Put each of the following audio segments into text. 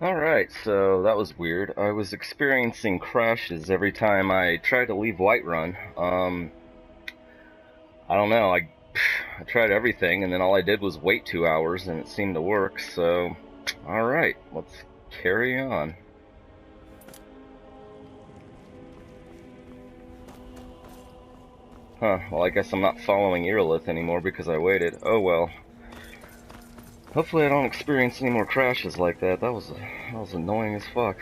Alright, so that was weird. I was experiencing crashes every time I tried to leave Whiterun. I don't know, I tried everything and then all I did was wait 2 hours and it seemed to work, so alright, let's carry on. Huh, well I guess I'm not following Earlith anymore because I waited. Oh well. Hopefully I don't experience any more crashes like that. That was annoying as fuck.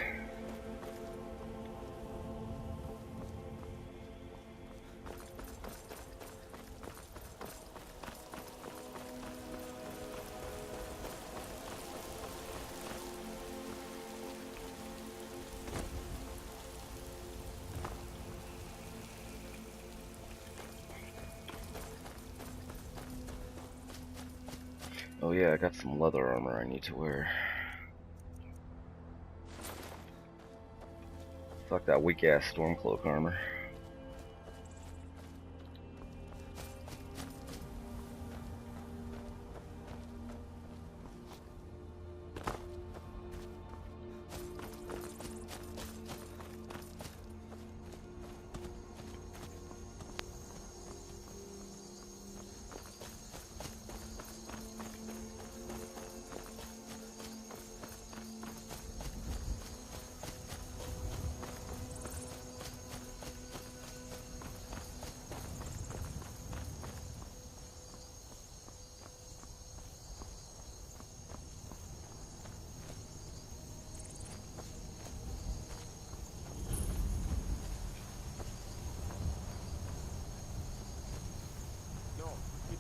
Oh yeah, I got some leather armor I need to wear. Fuck that weak ass Stormcloak armor.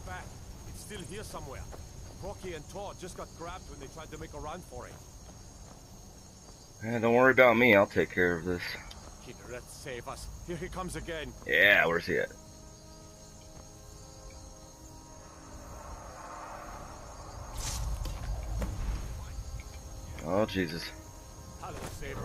Back. It's still here somewhere. Rocky and Todd just got grabbed when they tried to make a run for it. Don't worry about me, I'll take care of this. Kid, let's save us. Here he comes again. Yeah, where's he at? Oh, Jesus. Hello, Savior.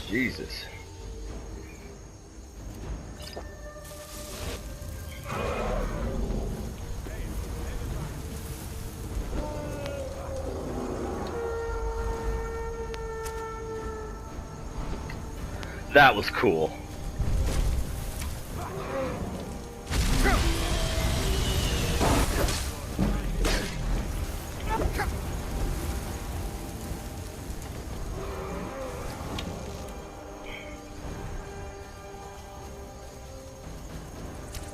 Jesus. That was cool.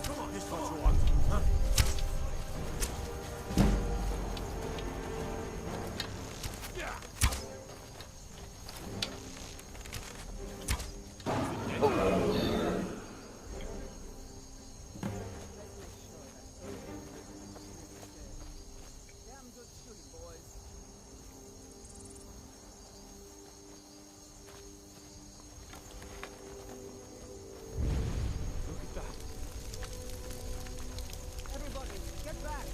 Come on, this is what you want, huh? Look at that. Everybody, get back!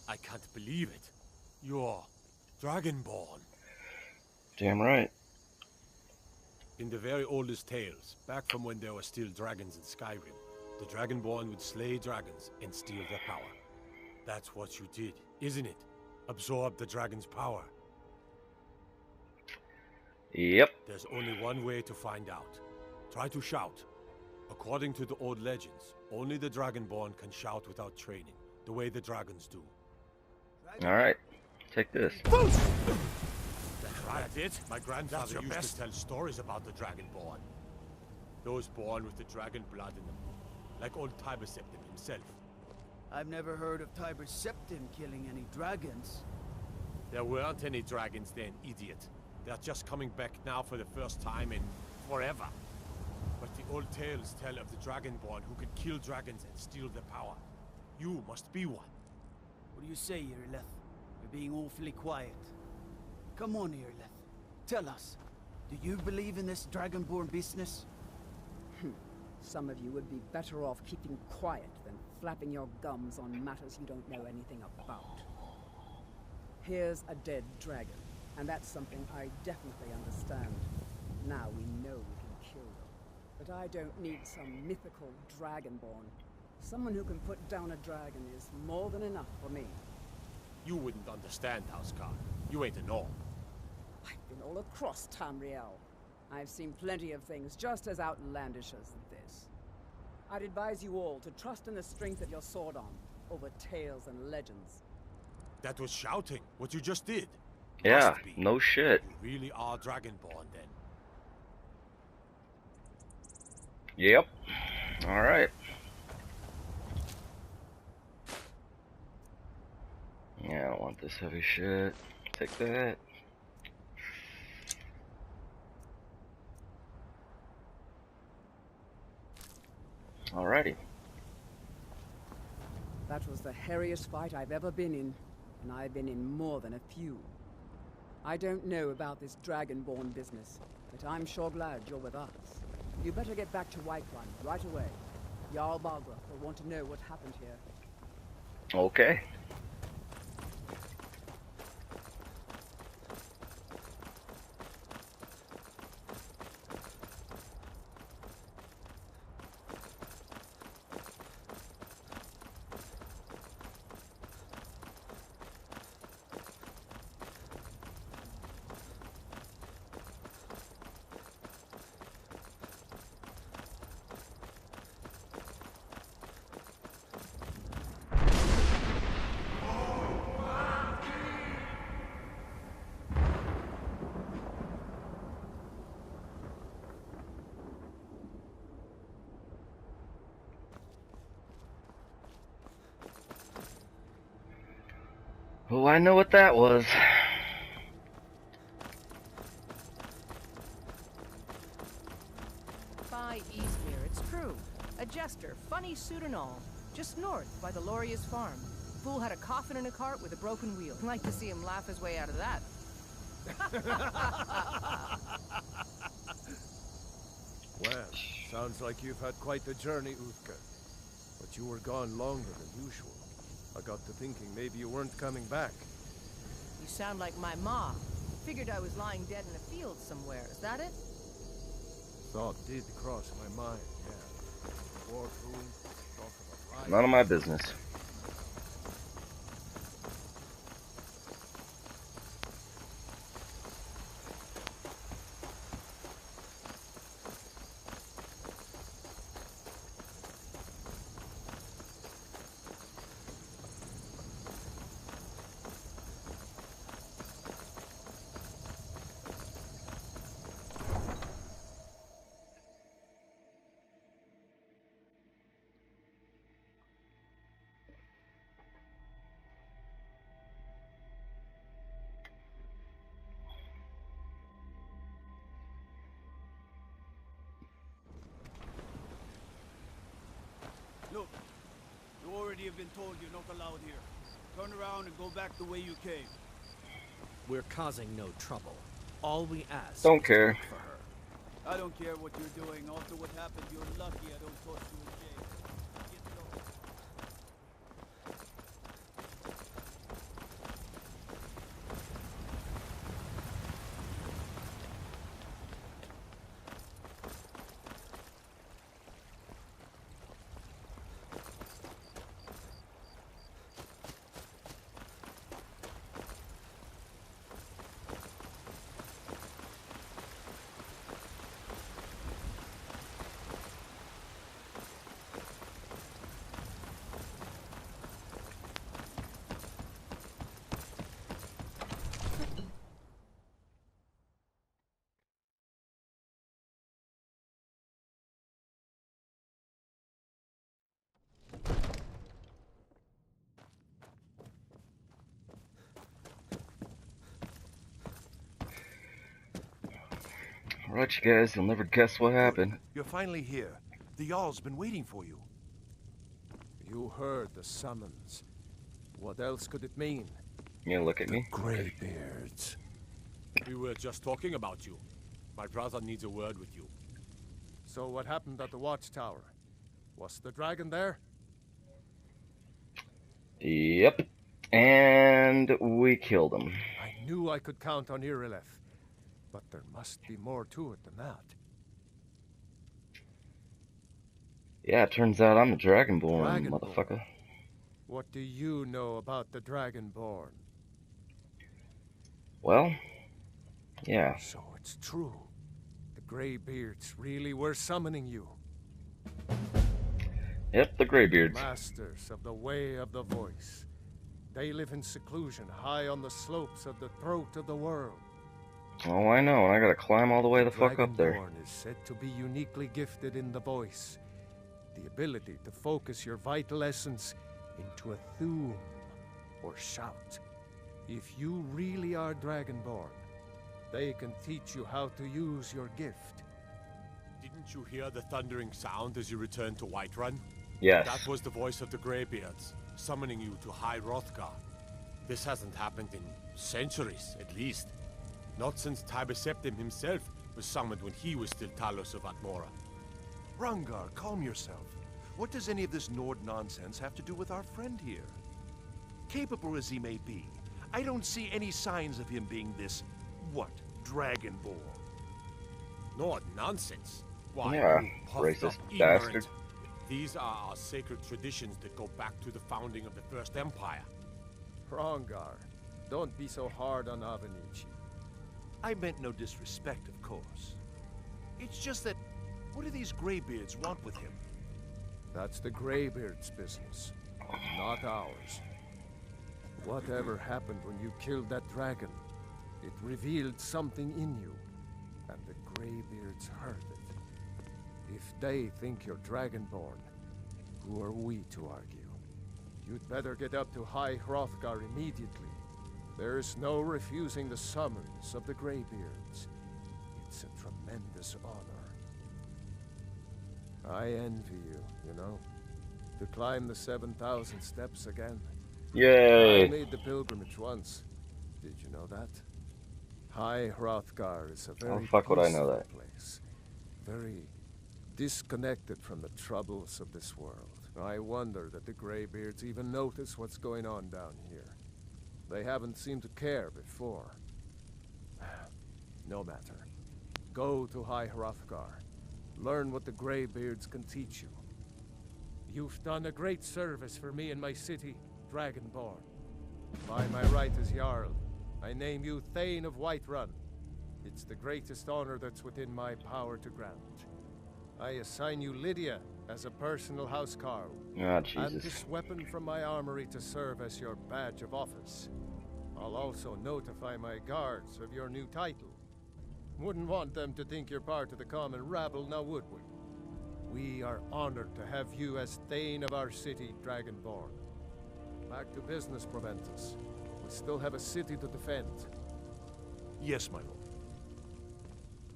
I can't believe it. You're Dragonborn. Damn right. In the very oldest tales, back from when there were still dragons in Skyrim, the Dragonborn would slay dragons and steal their power. That's what you did, isn't it? Absorb the dragon's power. Yep. There's only one way to find out. Try to shout. According to the old legends, only the Dragonborn can shout without training, the way the dragons do. Alright. Take this. That's right. It. My grandfather used to tell stories about the Dragonborn. Those born with the dragon blood in them. Like old Tiber Septim himself. I've never heard of Tiber Septim killing any dragons. There weren't any dragons then, idiot. They're just coming back now for the first time in forever. But the old tales tell of the Dragonborn who can kill dragons and steal their power. You must be one. What do you say, Irileth? You're being awfully quiet. Come on, Irileth. Tell us. Do you believe in this Dragonborn business? Some of you would be better off keeping quiet than flapping your gums on matters you don't know anything about. Here's a dead dragon, and that's something I definitely understand. Now we know we can kill them. But I don't need some mythical Dragonborn. Someone who can put down a dragon is more than enough for me. You wouldn't understand, Housecarl. You ain't a gnome. I've been all across Tamriel. I've seen plenty of things just as outlandish as this. I'd advise you all to trust in the strength of your sword arm over tales and legends. That was shouting, what you just did. Yeah, Must be. no shit. You really are Dragonborn, then. Yep. Alright. Yeah, I don't want this heavy shit. Take that. Alrighty. That was the hairiest fight I've ever been in, and I've been in more than a few. I don't know about this Dragonborn business, but I'm sure glad you're with us. You better get back to Whiterun right away. Jarl Balgruuf will want to know what happened here. Okay. Oh, I know what that was. By Eastmere, it's true. A jester, funny suit and all. Just north, by the Loria's farm. Fool had a coffin in a cart with a broken wheel. Like to see him laugh his way out of that. Well, sounds like you've had quite the journey, Uthgar. But you were gone longer than usual. I got to thinking maybe you weren't coming back. You sound like my ma. Figured I was lying dead in a field somewhere. Is that it? Thought did cross my mind, yeah. War room, talk about None of my business. Look, you already have been told you're not allowed here. Turn around and go back the way you came. We're causing no trouble. All we ask Don't is to care. look for her. I don't care what you're doing. After what happened, you're lucky I don't toss you in jail. Get low. Right, you guys, you'll never guess what happened. You're finally here. The Jarl's been waiting for you. You heard the summons. What else could it mean? You look at me. Greybeards. We were just talking about you. My brother needs a word with you. So what happened at the watchtower? Was the dragon there? Yep. And we killed him. I knew I could count on Irileth, but there must be more to it than that. Yeah, it turns out I'm a Dragonborn, Dragonborn? motherfucker. What do you know about the Dragonborn? Well, yeah. So it's true. The Greybeards really were summoning you. Yep, the Greybeards. Masters of the Way of the Voice. They live in seclusion high on the slopes of the throat of the world. Oh, I know, and I gotta climb all the way the fuck up there. Dragonborn is said to be uniquely gifted in the voice. The ability to focus your vital essence into a thum, or shout. If you really are Dragonborn, they can teach you how to use your gift. Didn't you hear the thundering sound as you returned to Whiterun? Yes. That was the voice of the Greybeards, summoning you to High Hrothgar. This hasn't happened in centuries, at least. Not since Tiber Septim himself was summoned when he was still Talos of Atmora. Rangar, calm yourself. What does any of this Nord nonsense have to do with our friend here? Capable as he may be, I don't see any signs of him being this, what, Dragonborn? Nord nonsense. Why, Yeah, you puffed racist up bastard. ignorant. These are our sacred traditions that go back to the founding of the First Empire. Hrongar, don't be so hard on Avenici. I meant no disrespect, of course. It's just that, what do these Greybeards want with him? That's the Greybeard's business, not ours. Whatever happened when you killed that dragon, it revealed something in you, and the Greybeards heard it. If they think you're Dragonborn, who are we to argue? You'd better get up to High Hrothgar immediately. There's no refusing the summons of the Greybeards. It's a tremendous honor. I envy you, you know? To climb the 7,000 steps again. Yay! I made the pilgrimage once. Did you know that? High Hrothgar is a very fuck would I know peaceful that? place. Very disconnected from the troubles of this world. I wonder that the Greybeards even notice what's going on down here. They haven't seemed to care before. No matter. Go to High Hrothgar. Learn what the Greybeards can teach you. You've done a great service for me and my city, Dragonborn. By my right as Jarl, I name you Thane of Whiterun. It's the greatest honor that's within my power to grant. I assign you Lydia as a personal housecarl. Ah, And Jesus. this weapon from my armory to serve as your badge of office. I'll also notify my guards of your new title. Wouldn't want them to think you're part of the common rabble, now would we? We are honored to have you as Thane of our city, Dragonborn. Back to business, Proventus. We still have a city to defend. Yes, my lord.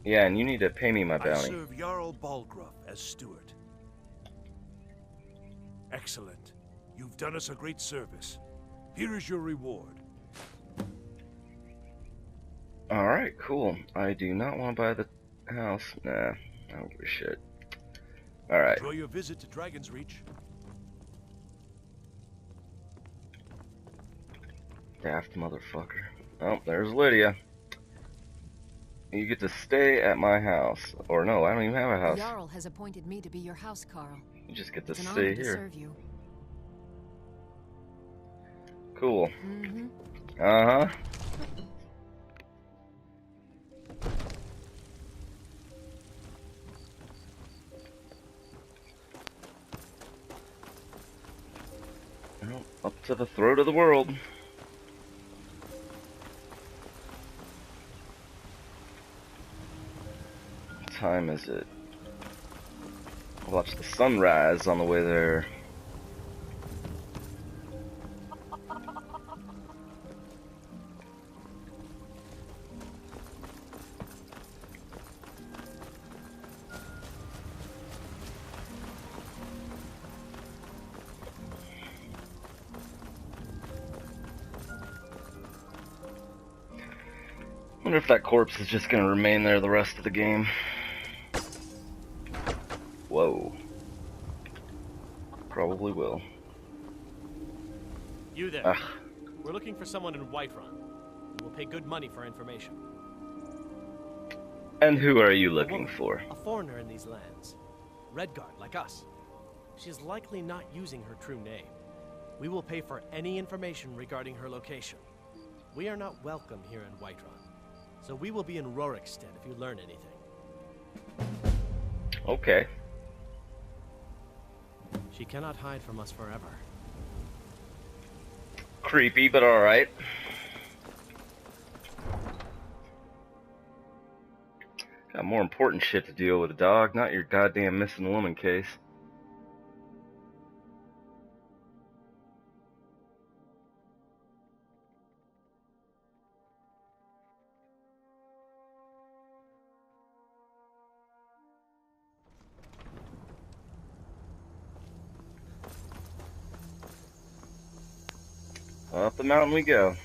Yeah, and you need to pay me my I bounty. serve Jarl Balgruuf as steward. Excellent. You've done us a great service. Here is your reward. Alright, cool. I do not want to buy the house. Nah, I don't give a shit. Alright. Enjoy your visit to Dragon's Reach. Daft motherfucker. Oh, there's Lydia. You get to stay at my house. Or no, I don't even have a house. Jarl has appointed me to be your housecarl. You just get to It's an stay honor to here. serve you. Cool. Mm-hmm. Uh-huh. Well, up to the throat of the world. What time is it? Watch the sunrise on the way there. Wonder if that corpse is just gonna remain there the rest of the game. Whoa. Probably will. You there. Ugh. We're looking for someone in Whiterun. We will pay good money for information. And who are you looking for? A foreigner in these lands. Redguard, like us. She is likely not using her true name. We will pay for any information regarding her location. We are not welcome here in Whiterun, so we will be in Rorikstead if you learn anything. Okay. She cannot hide from us forever. Creepy, but alright. Got more important shit to deal with, dog, not your goddamn missing woman case. Up the mountain we go.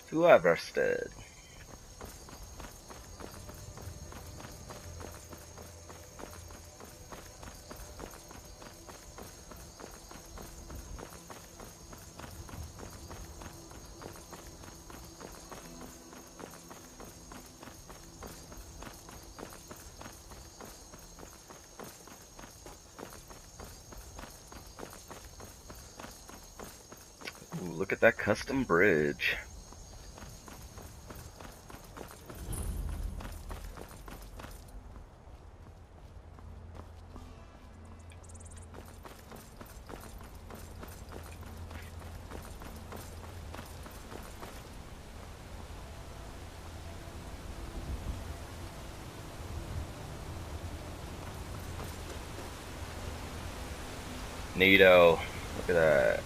To Everstead. Ooh, look at that custom bridge. Neato. Look at that.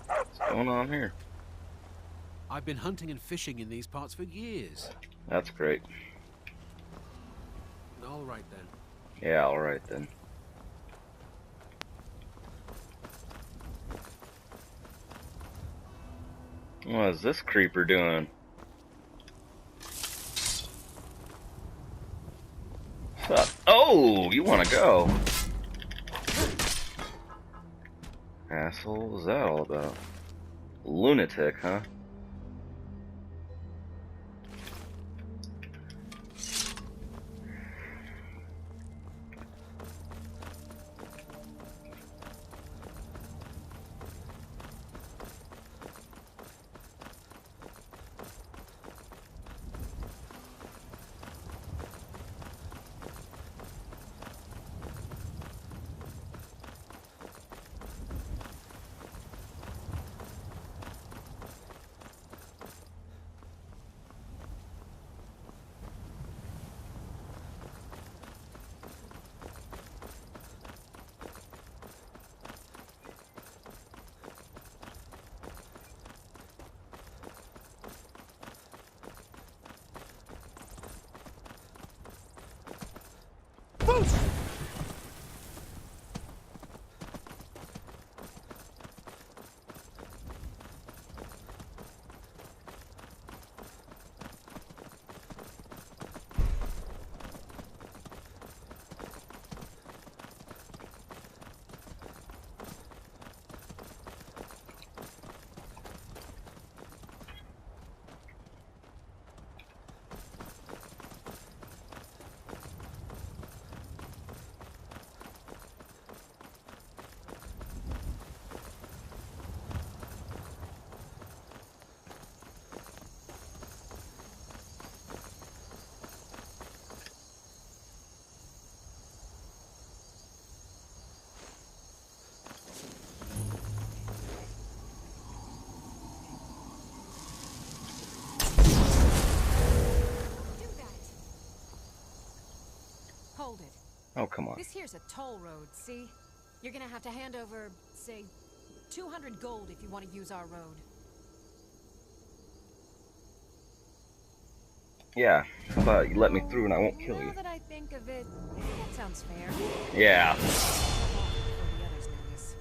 What's going on here? I've been hunting and fishing in these parts for years. That's great. All right then. Yeah, alright then. What is this creeper doing? What's up? Oh, you wanna go? Asshole, what was that all about? Lunatic, huh? Oh, come on. This here's a toll road, see? You're gonna have to hand over, say, 200 gold if you want to use our road. Yeah, how about you let me through and I won't kill you? Now that I think of it, that sounds fair. Yeah. Before the others notice.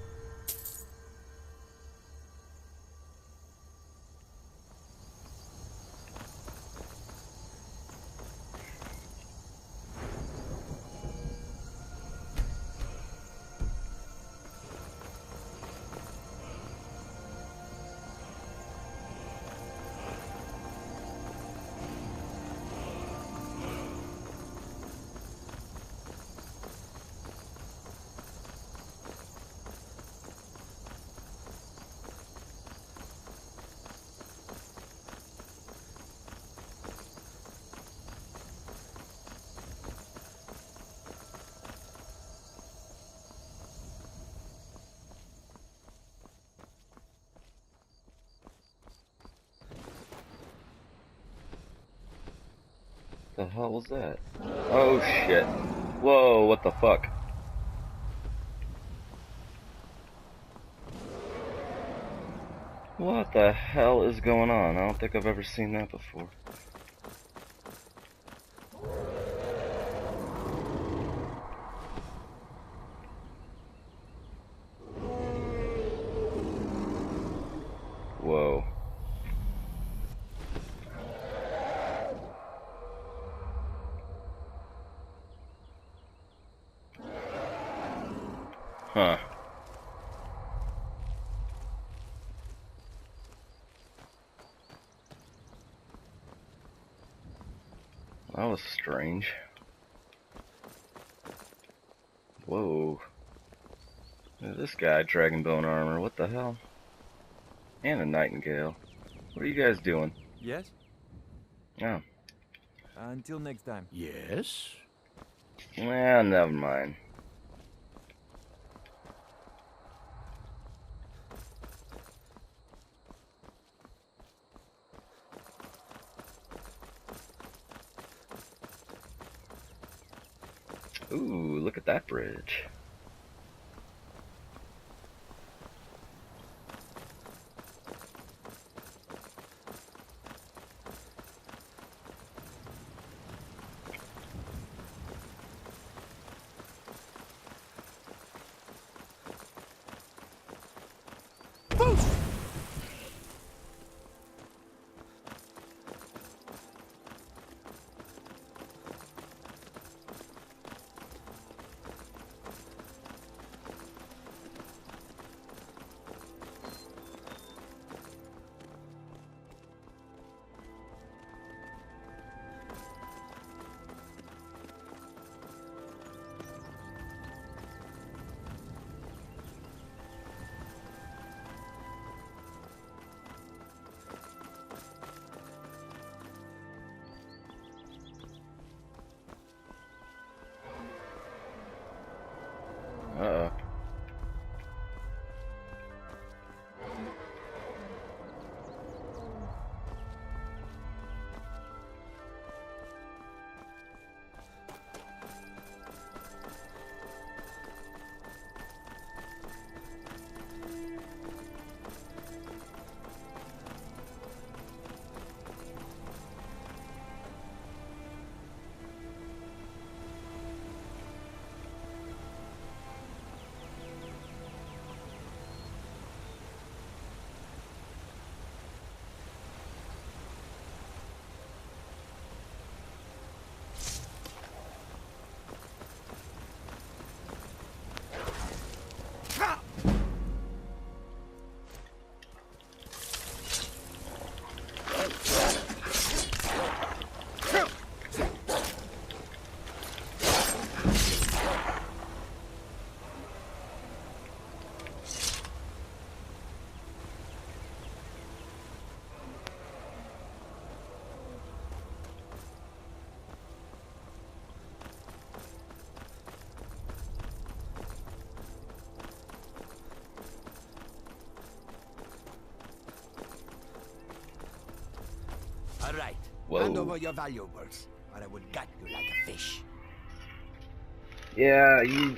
The hell was that? Oh shit. Whoa, what the fuck? What the hell is going on? I don't think I've ever seen that before. Whoa. Huh. That was strange. Whoa. Look at this guy, Dragonbone armor, what the hell? And a nightingale. What are you guys doing? Yes? Oh. Until next time. Yes? Well, never mind. Ooh, look at that bridge. Uh-oh. All right. Whoa. Hand over your valuables, or I will gut you like a fish. Yeah, you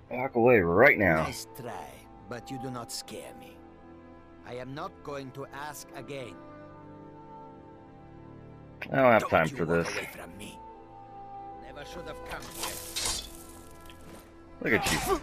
walk away right now. Nice try, but you do not scare me. I am not going to ask again. I don't have time Don't for you walk this. away from me. Never should have come here. Look at you.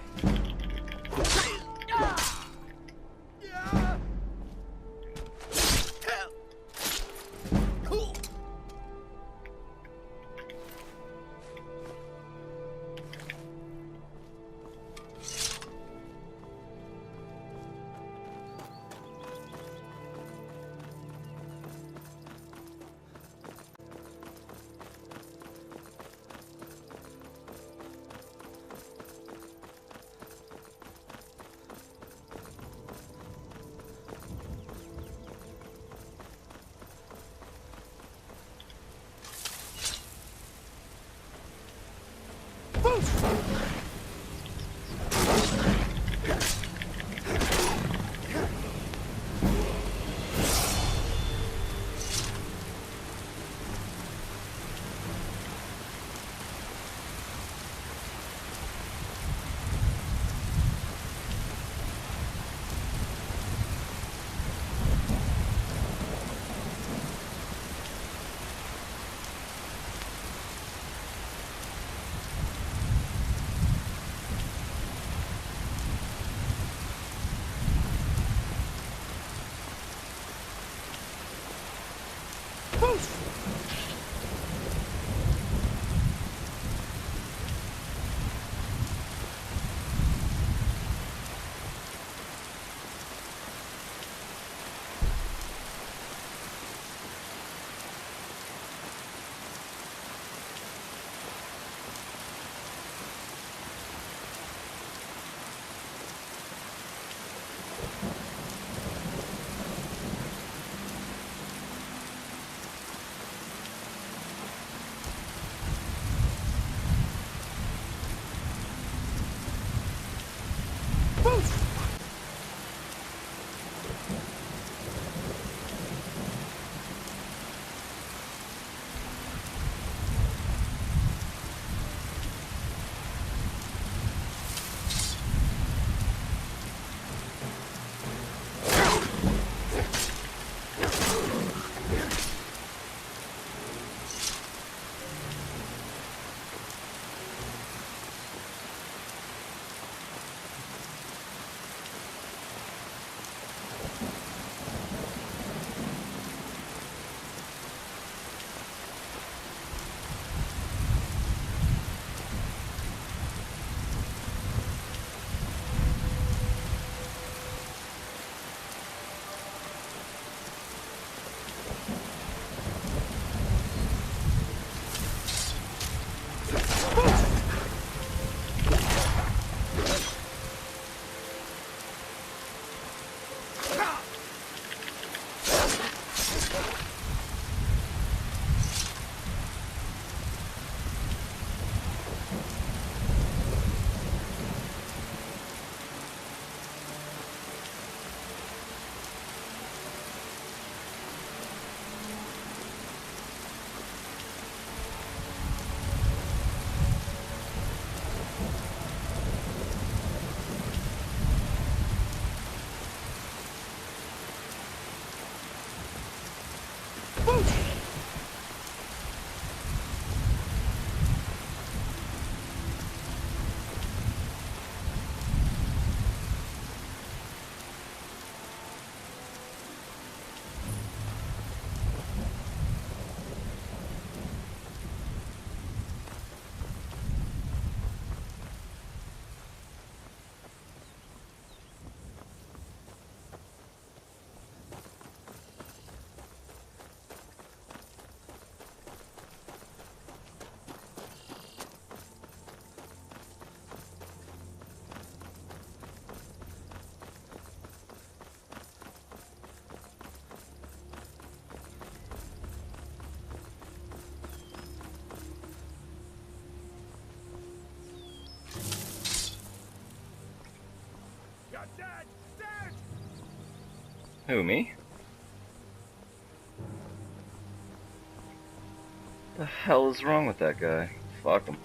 Who, me? The hell is wrong with that guy? Fuck them.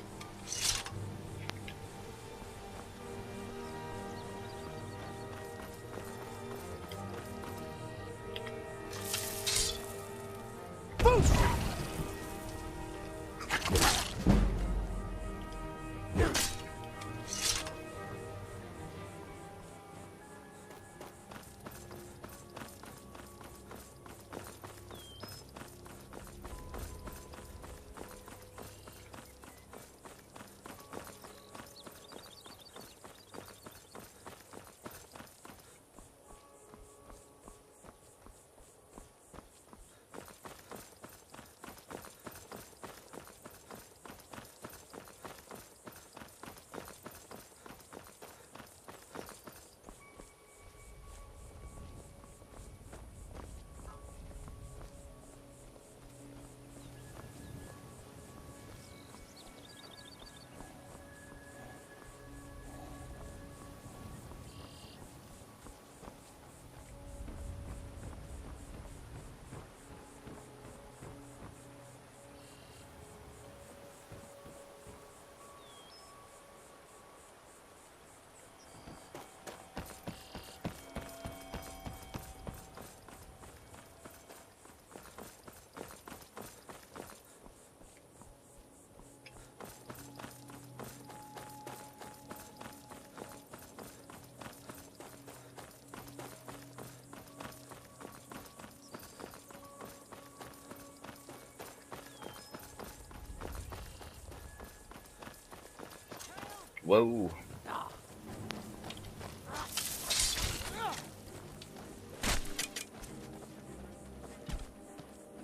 Whoa.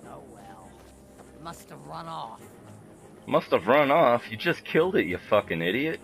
Oh well. Must have run off. Must have run off. You just killed it, you fucking idiot.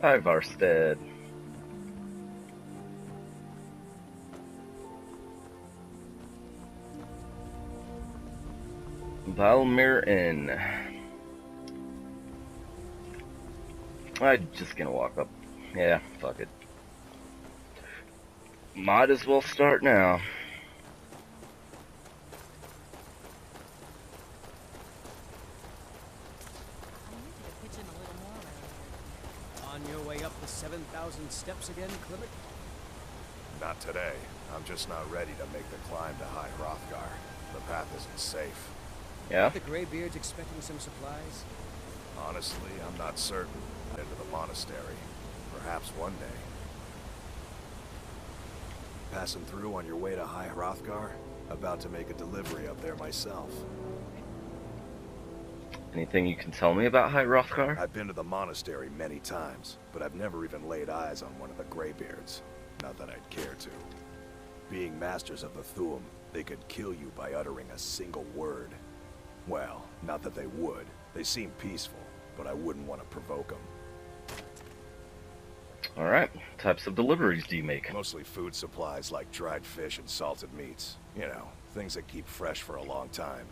Ivarstead. Valmir Inn. I'm just gonna walk up. Yeah, fuck it. Might as well start now. On your way up the 7,000 steps again, Clement? Not today. I'm just not ready to make the climb to High Hrothgar. The path isn't safe. Yeah? The Greybeards expecting some supplies? Honestly, I'm not certain. Into the monastery. Perhaps one day. Passing through on your way to High Hrothgar? About to make a delivery up there myself. Anything you can tell me about High Hrothgar? I've been to the monastery many times, but I've never even laid eyes on one of the Greybeards. Not that I'd care to. Being masters of the Thu'um, they could kill you by uttering a single word. Well, not that they would. They seem peaceful, but I wouldn't want to provoke them. Alright, types of deliveries do you make? Mostly food supplies like dried fish and salted meats. You know, things that keep fresh for a long time.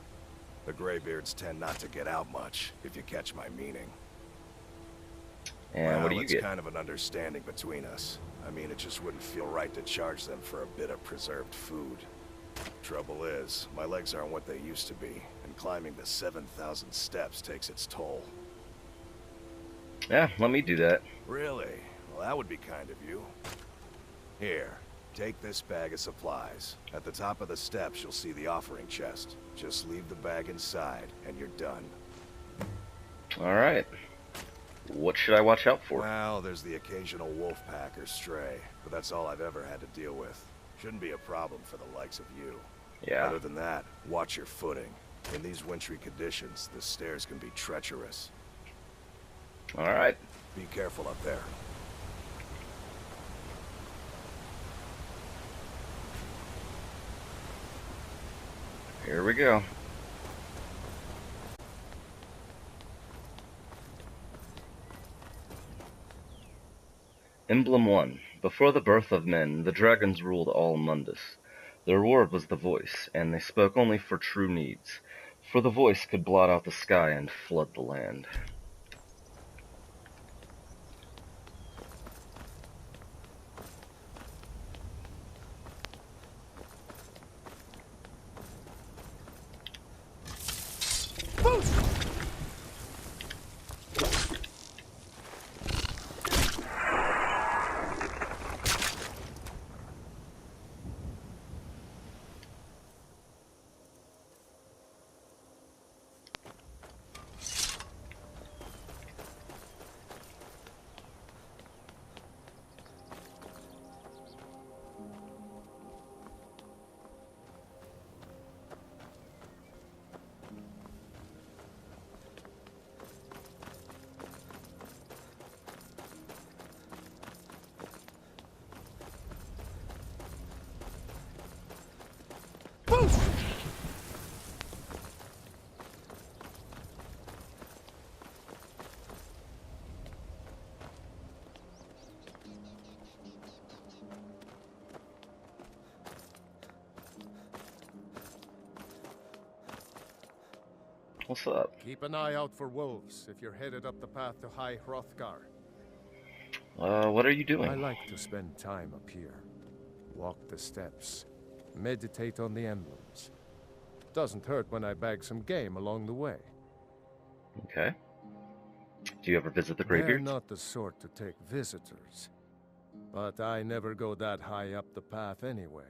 The Greybeards tend not to get out much, if you catch my meaning. And well, what do you it's get? kind of an understanding between us. I mean, it just wouldn't feel right to charge them for a bit of preserved food. Trouble is, my legs aren't what they used to be, and climbing the 7,000 steps takes its toll. Yeah, let me do that. Really? Well, that would be kind of you. Here, Take this bag of supplies. At the top of the steps, you'll see the offering chest. Just leave the bag inside, and you're done. Alright. What should I watch out for? Well, there's the occasional wolf pack or stray, but that's all I've ever had to deal with. Shouldn't be a problem for the likes of you. Yeah. Other than that, watch your footing. In these wintry conditions, the stairs can be treacherous. Alright. Be careful up there. Here we go. Emblem 1. Before the birth of men, the dragons ruled all Mundus. Their word was the voice, and they spoke only for true needs, for the voice could blot out the sky and flood the land. What's up? Keep an eye out for wolves if you're headed up the path to High Hrothgar. What are you doing? I like to spend time up here. Walk the steps. Meditate on the emblems. Doesn't hurt when I bag some game along the way. Okay. Do you ever visit the Greybeards? They're not the sort to take visitors. But I never go that high up the path anyway.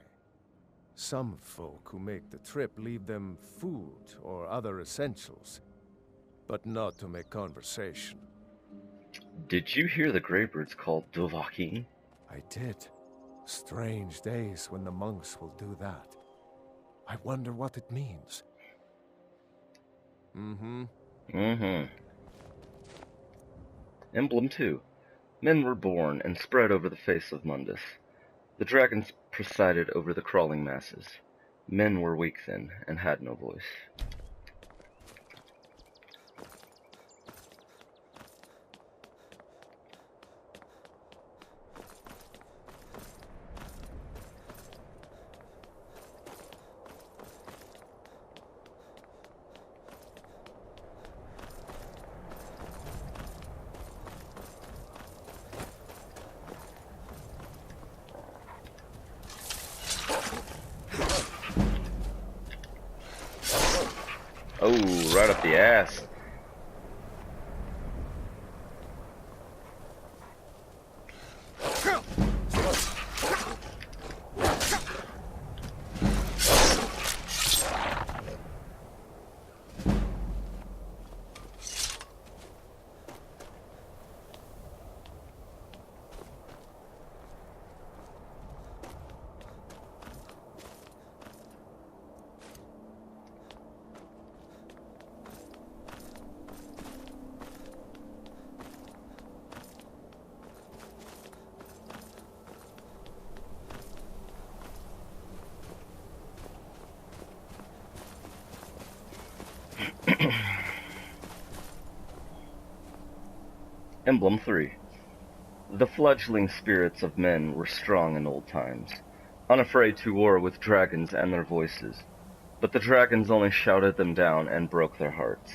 Some folk who make the trip leave them food or other essentials, but not to make conversation. Did you hear the Greybeards called Dovahkiin? I did. Strange days when the monks will do that. I wonder what it means. Emblem 2. Men were born and spread over the face of Mundus. The dragons presided over the crawling masses. Men were weak then, and had no voice. Oh, right up the ass. Emblem 3. The fledgling spirits of men were strong in old times, unafraid to war with dragons and their voices, but the dragons only shouted them down and broke their hearts.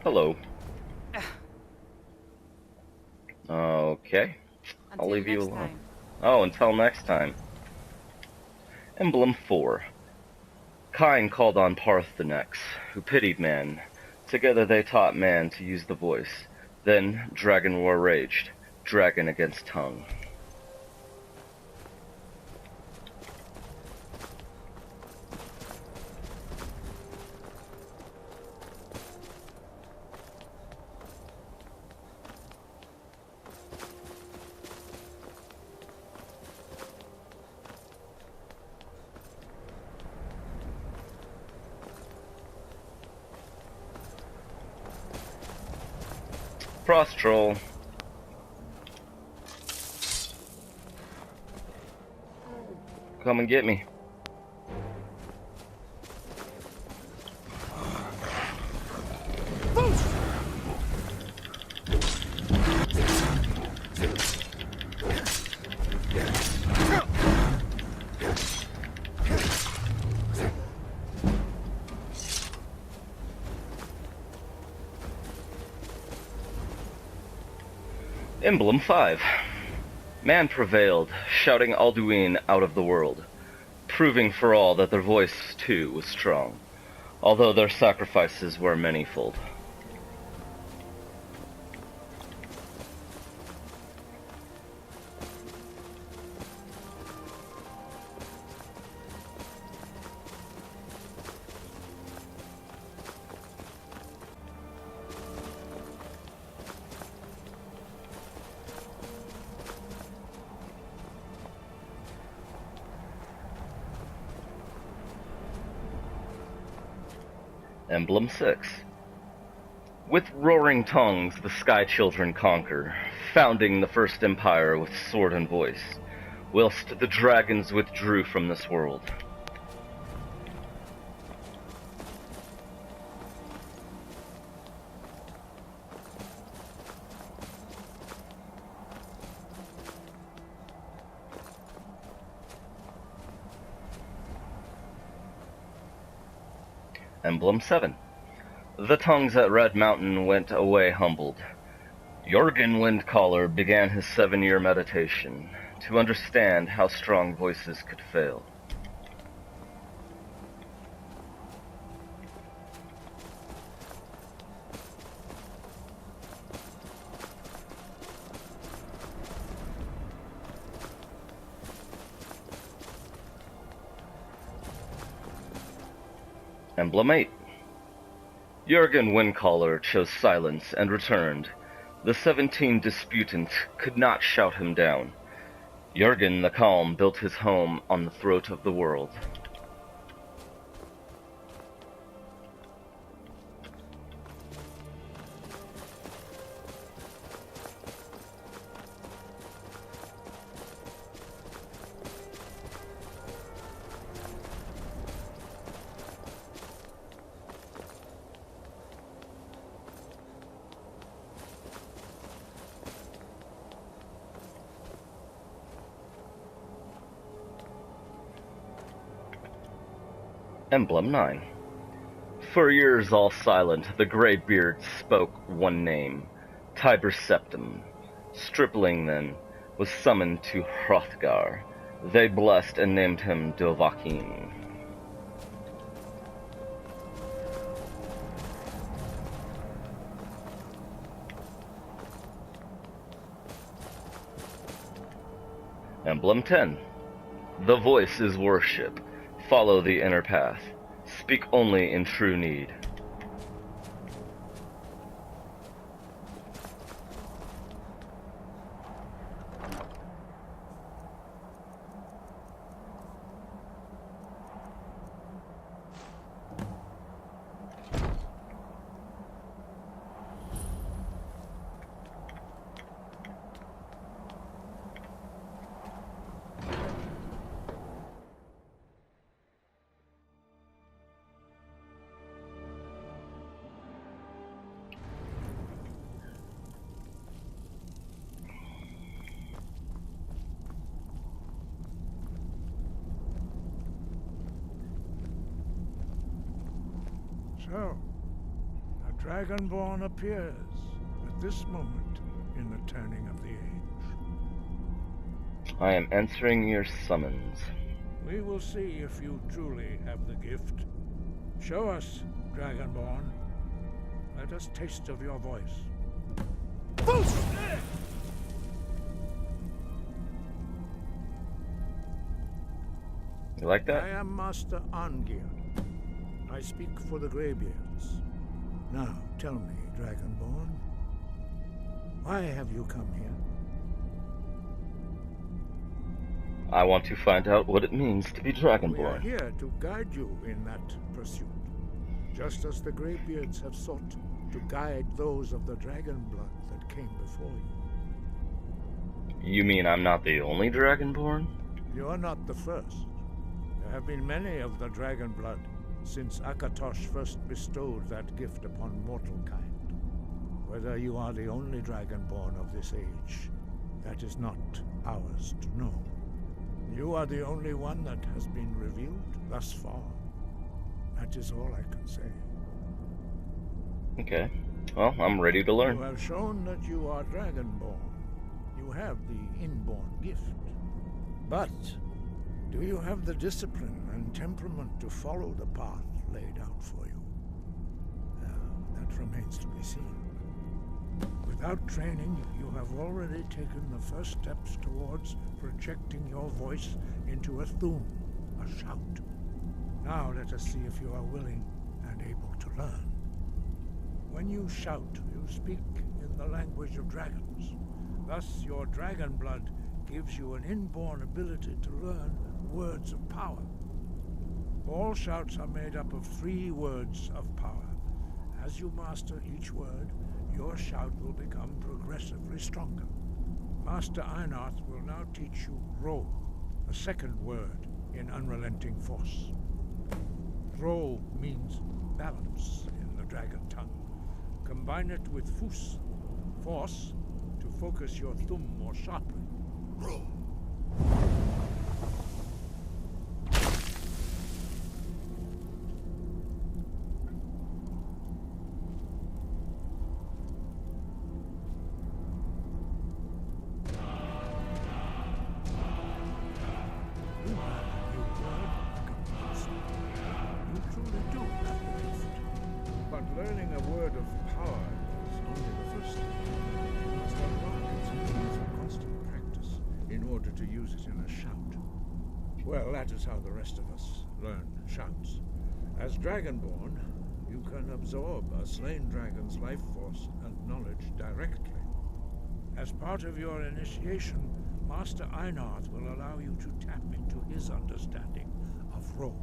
Hello. Okay. I'll leave you alone. Oh, until next time. Emblem 4. Kine called on Parthenex, who pitied man. Together they taught man to use the voice. Then dragon war raged, dragon against tongue. Frost troll. Come and get me. Emblem 5. Man prevailed, shouting Alduin out of the world, proving for all that their voice, too, was strong, although their sacrifices were manyfold. Emblem 6. With roaring tongues the Sky Children conquer, founding the first empire with sword and voice, whilst the dragons withdrew from this world. Emblem 7. The tongues at Red Mountain went away humbled. Jorgen Windcaller began his 7-year meditation to understand how strong voices could fail. Emblem 8. Jorgen Windcaller chose silence and returned. The 17 disputants could not shout him down. Jorgen the Calm built his home on the throat of the world. Emblem 9. For years all silent, the Greybeards spoke one name, Tiber Septim. Stripling, then, was summoned to Hrothgar. They blessed and named him Dovahkiin. Emblem 10. The voice is worship. Follow the inner path. Speak only in true need. So, a Dragonborn appears at this moment in the turning of the age. I am answering your summons. We will see if you truly have the gift. Show us, Dragonborn. Let us taste of your voice. You like that? I am Master Angir. I speak for the Greybeards. Now, tell me, Dragonborn, why have you come here? I want to find out what it means to be We are Dragonborn. here to guide you in that pursuit, just as the Greybeards have sought to guide those of the dragon blood that came before you. You mean I'm not the only Dragonborn? You are not the first. There have been many of the dragon blood since Akatosh first bestowed that gift upon mortal kind. Whether you are the only Dragonborn of this age, that is not ours to know. You are the only one that has been revealed thus far. That is all I can say. Okay. Well, I'm ready to learn. You have shown that you are Dragonborn. You have the inborn gift. But do you have the discipline and temperament to follow the path laid out for you? That remains to be seen. Without training, you have already taken the first steps towards projecting your voice into a thum, a shout. Now let us see if you are willing and able to learn. When you shout, you speak in the language of dragons. Thus, your dragon blood gives you an inborn ability to learn words of power. All shouts are made up of 3 words of power. As you master each word, your shout will become progressively stronger. Master Einarth will now teach you Ro, a second word in unrelenting force. Ro means balance in the dragon tongue. Combine it with Fus, force, to focus your thumb more sharply. Ro. Learning a word of power is only the first step. You must unlock its meaning through constant practice in order to use it in a shout. Well, that is how the rest of us learn shouts. As Dragonborn, you can absorb a slain dragon's life force and knowledge directly. As part of your initiation, Master Einarth will allow you to tap into his understanding of Ro.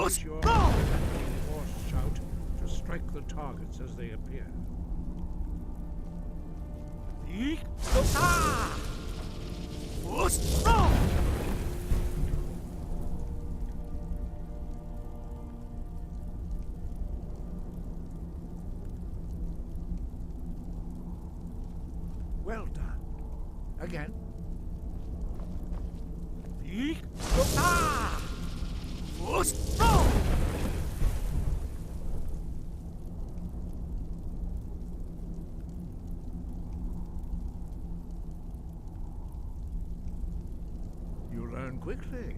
Use your force shout to strike the targets as they appear. Well done. Again. You learn quickly.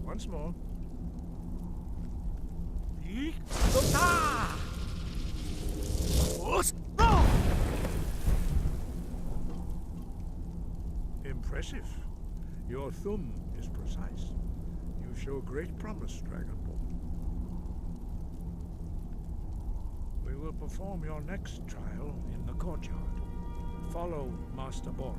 Once more. Impressive. Your thumb is precise. You show great promise, Dragonborn. We will perform your next trial in the courtyard. Follow Master Bori.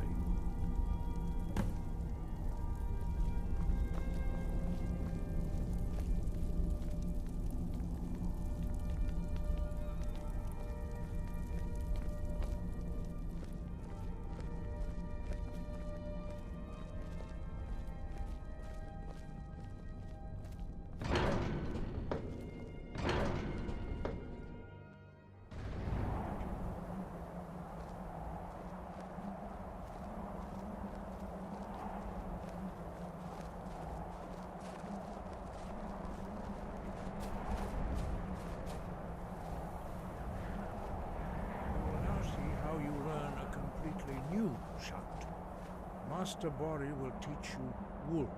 Master Bori will teach you Wold,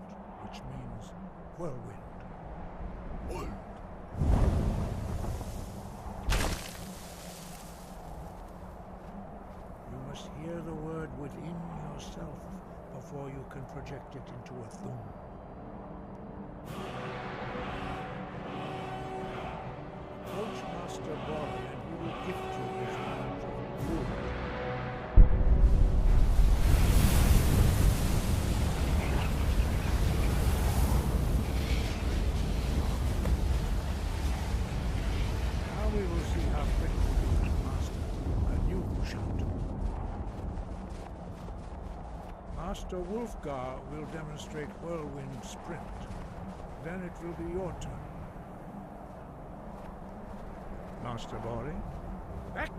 which means whirlwind. Wold. You must hear the word within yourself before you can project it into a thum. Approach Master Bori and he will gift you his knowledge of Wold. We will see how quickly you can master a new shout. Master Wulfgar will demonstrate Whirlwind Sprint. Then it will be your turn. Master Bori. Vex!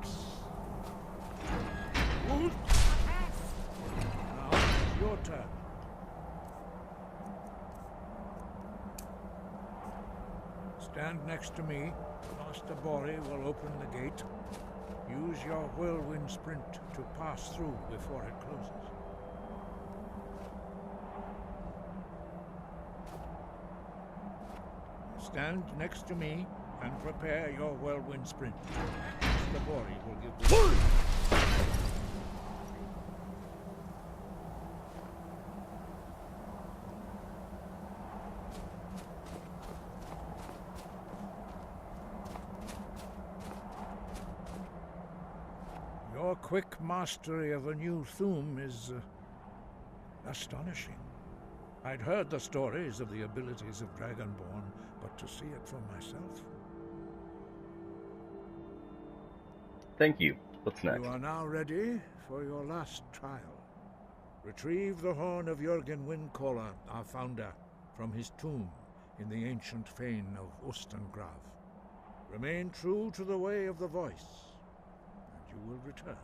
Wolf! Now it's your turn. Stand next to me. Master Bori will open the gate. Use your whirlwind sprint to pass through before it closes. Stand next to me and prepare your whirlwind sprint. Master Bori will give the... Your quick mastery of a new thum is astonishing. I'd heard the stories of the abilities of Dragonborn, but to see it for myself... Thank you. What's next? You are now ready for your last trial. Retrieve the horn of Jürgen Windcaller, our founder, from his tomb in the ancient fane of Ustengrav. Remain true to the way of the voice, and you will return.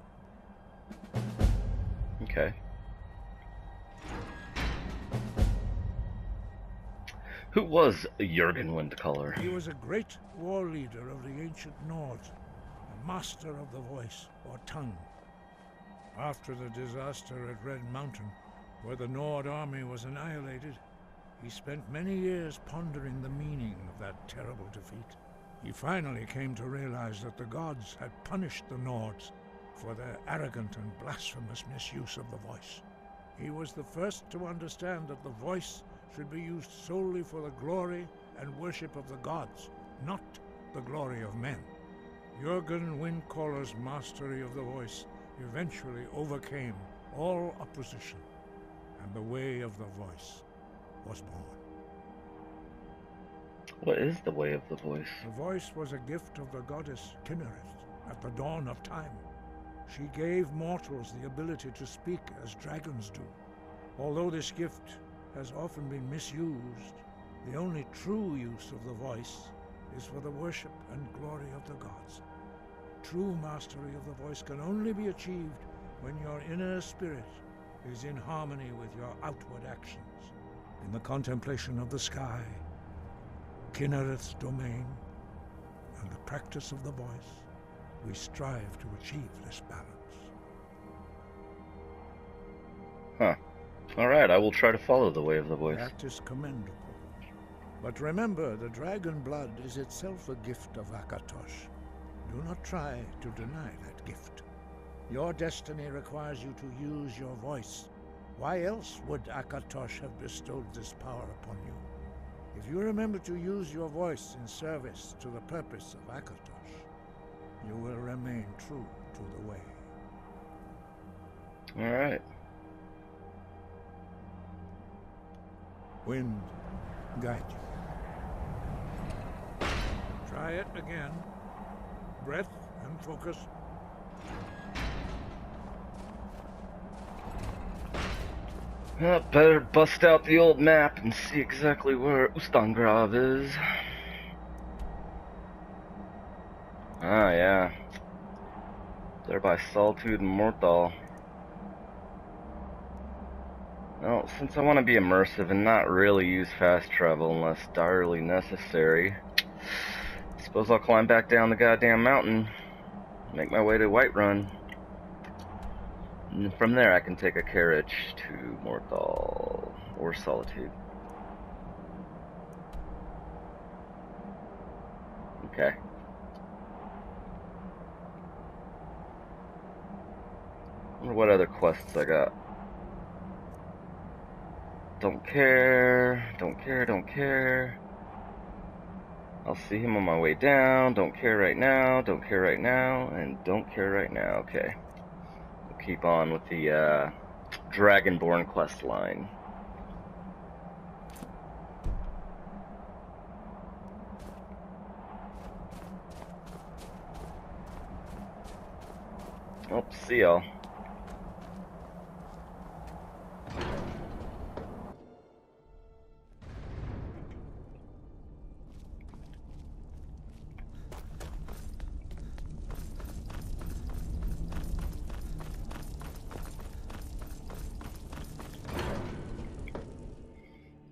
Okay. Who was Jürgen Windcaller? He was a great war leader of the ancient Nords, a master of the voice, or tongue. After the disaster at Red Mountain, where the Nord army was annihilated, he spent many years pondering the meaning of that terrible defeat. He finally came to realize that the gods had punished the Nords for their arrogant and blasphemous misuse of the voice. He was the first to understand that the voice should be used solely for the glory and worship of the gods, not the glory of men. Jürgen Windcaller's mastery of the voice eventually overcame all opposition, and the way of the voice was born. What is the way of the voice? The voice was a gift of the goddess Kinnereth at the dawn of time. She gave mortals the ability to speak as dragons do. Although this gift has often been misused, the only true use of the voice is for the worship and glory of the gods. True mastery of the voice can only be achieved when your inner spirit is in harmony with your outward actions. In the contemplation of the sky, Kinnereth's domain, and the practice of the voice, we strive to achieve this balance. Huh. Alright, I will try to follow the way of the voice. That is commendable. But remember, the dragon blood is itself a gift of Akatosh. Do not try to deny that gift. Your destiny requires you to use your voice. Why else would Akatosh have bestowed this power upon you? If you remember to use your voice in service to the purpose of Akatosh, you will remain true to the way. Alright. Wind, guide you. Try it again. Breath and focus. Better bust out the old map and see exactly where Ustengrav is. Ah, yeah. There by Solitude and Morthal. Well, since I want to be immersive and not really use fast travel unless direly necessary, I suppose I'll climb back down the goddamn mountain, make my way to Whiterun. And from there I can take a carriage to Morthal or Solitude. Okay. Wonder what other quests I got. Don't care, don't care, don't care. I'll see him on my way down. Don't care right now, don't care right now, and don't care right now. Okay. We'll keep on with the Dragonborn quest line. Oh, see y'all.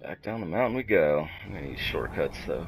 Back down the mountain we go. I'm gonna need shortcuts though.